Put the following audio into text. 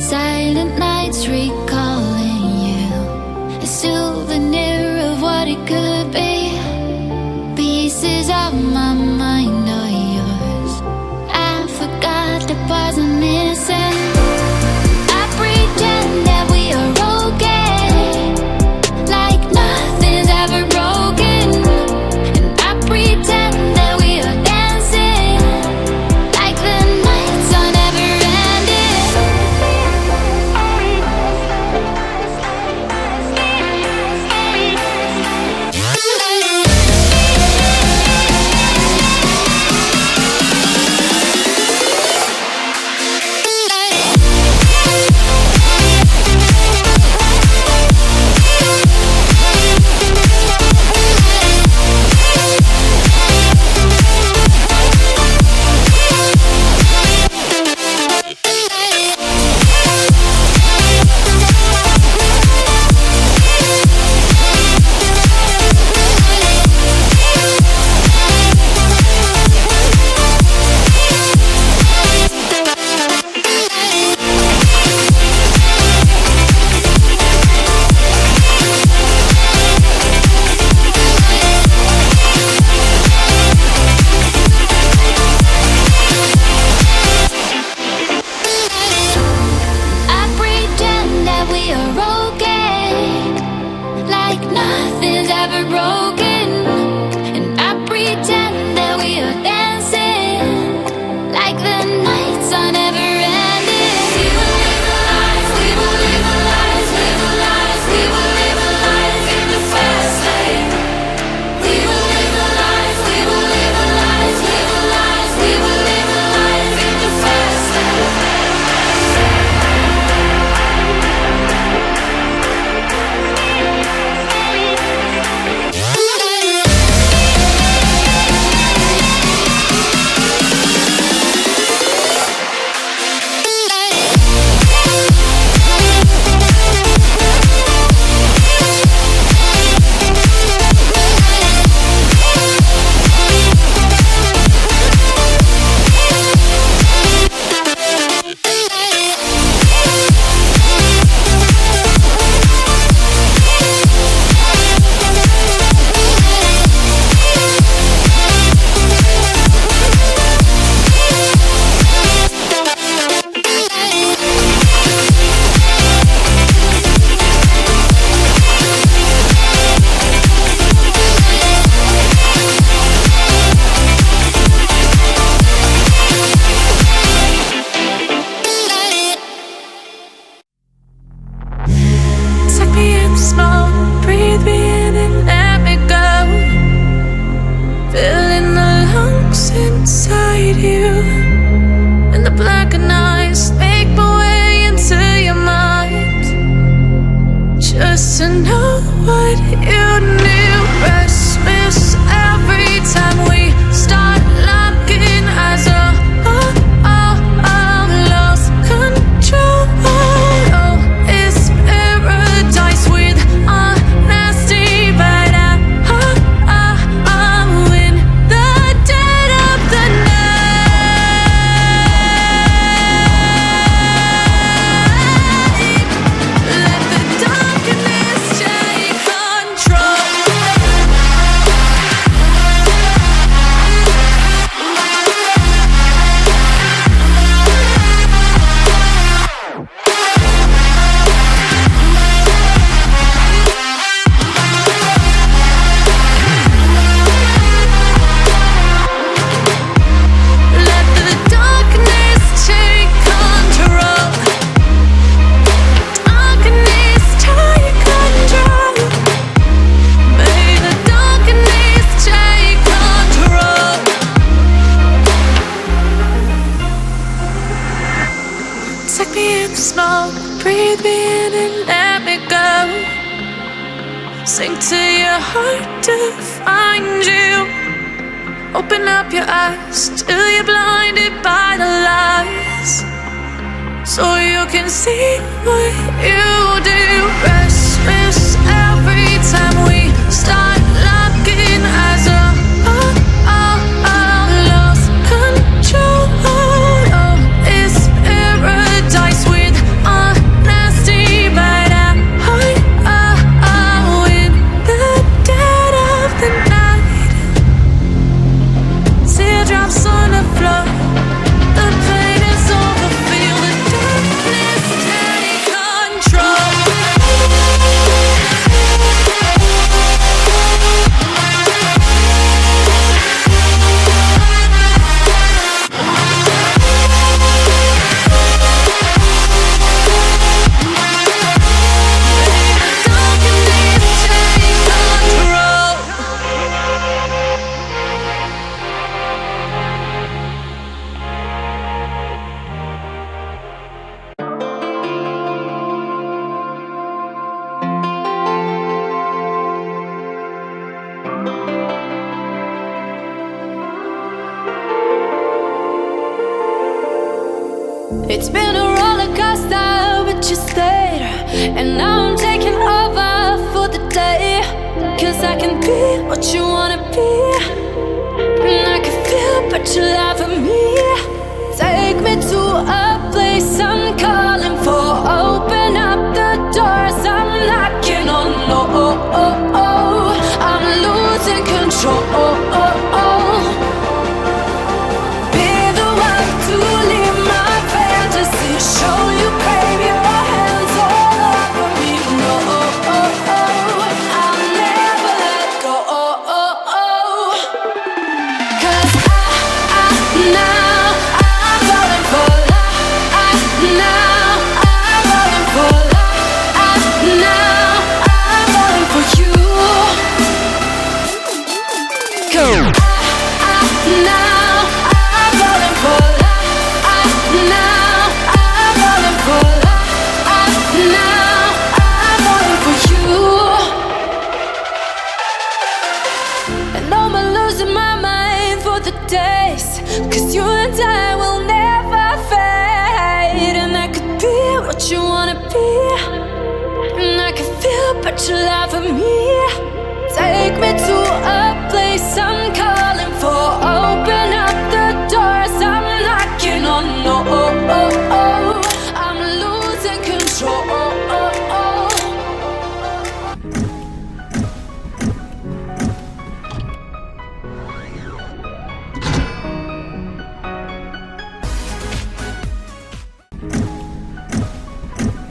Silent nights recalling you, a souvenir of what it could be. Pieces of my mind are yours. I forgot the parts I'm missing. I pretend that we are okay, like nothing's ever broken. And I pretend that we are dancing, like the nights are never ending. Sink to your heart to find you. Open up your eyes till you're blinded by the lies, so you can see what you do. Restless every time we start locking eyes up. Lost control. Oh, it's paradise with It's been a roller coaster, but you stayed. And now I'm taking over for the day. Cause I can be what you wanna be, and I can feel but you lie for me. Take me to a place I'm calling for. Open up the doors I'm knocking on. Oh, I'm losing control. Be the one to leave my fantasy. Show you crave your hands all over me. No, I'll never let go. Cause now I'm falling for love. Now I'm falling for love. Now I'm falling for you. Now I'm falling for love. Now I'm falling for love. Now I'm falling for you. And I'm losing my mind for the days. Cause you and I will never fade. And I could be what you wanna be, and I can feel but you lie for me. Take me to a